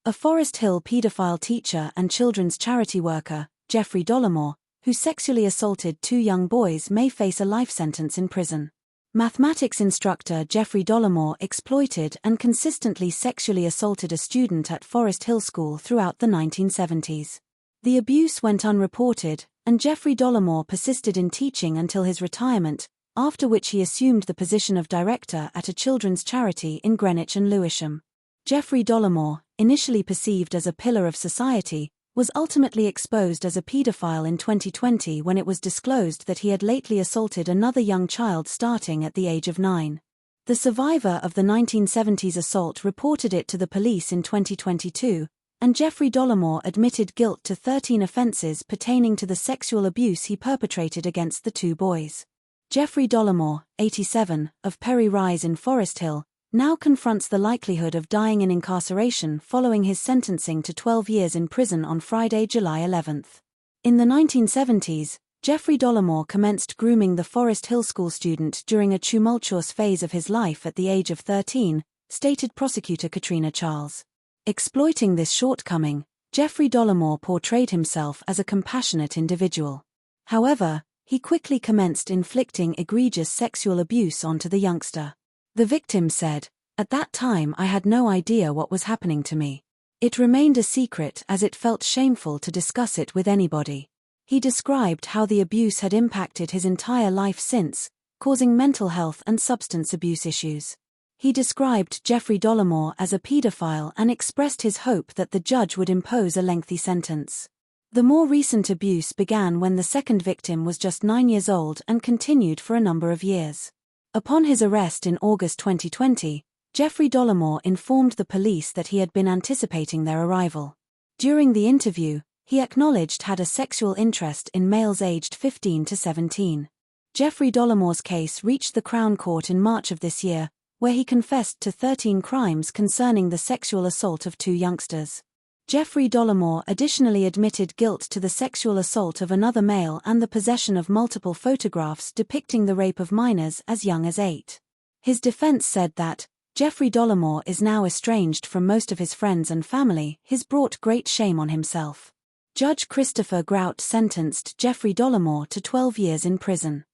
A Forest Hill paedophile teacher and children's charity worker, Geoffrey Dolamore, who sexually assaulted 2 young boys, may face a life sentence in prison. Mathematics instructor Geoffrey Dolamore exploited and consistently sexually assaulted a student at Forest Hill School throughout the 1970s. The abuse went unreported, and Geoffrey Dolamore persisted in teaching until his retirement, after which he assumed the position of director at a children's charity in Greenwich and Lewisham. Geoffrey Dolamore, initially perceived as a pillar of society, was ultimately exposed as a paedophile in 2020 when it was disclosed that he had lately assaulted another young child starting at the age of 9. The survivor of the 1970s assault reported it to the police in 2022, and Geoffrey Dolamore admitted guilt to 13 offences pertaining to the sexual abuse he perpetrated against the 2 boys. Geoffrey Dolamore, 87, of Perry Rise in Forest Hill, now confronts the likelihood of dying in incarceration following his sentencing to 12 years in prison on Friday, July 11. In the 1970s, Geoffrey Dolamore commenced grooming the Forest Hill School student during a tumultuous phase of his life at the age of 13, stated prosecutor Katrina Charles. Exploiting this shortcoming, Geoffrey Dolamore portrayed himself as a compassionate individual. However, he quickly commenced inflicting egregious sexual abuse onto the youngster. The victim said, "At that time I had no idea what was happening to me. It remained a secret as it felt shameful to discuss it with anybody." He described how the abuse had impacted his entire life since, causing mental health and substance abuse issues. He described Geoffrey Dolamore as a paedophile and expressed his hope that the judge would impose a lengthy sentence. The more recent abuse began when the second victim was just 9 years old and continued for a number of years. Upon his arrest in August 2020, Geoffrey Dolamore informed the police that he had been anticipating their arrival. During the interview, he acknowledged had a sexual interest in males aged 15 to 17. Geoffrey Dolamore's case reached the Crown Court in March of this year, where he confessed to 13 crimes concerning the sexual assault of 2 youngsters. Geoffrey Dolamore additionally admitted guilt to the sexual assault of another male and the possession of multiple photographs depicting the rape of minors as young as 8. His defense said that, Geoffrey Dolamore is now estranged from most of his friends and family, has brought great shame on himself. Judge Christopher Grout sentenced Geoffrey Dolamore to 12 years in prison.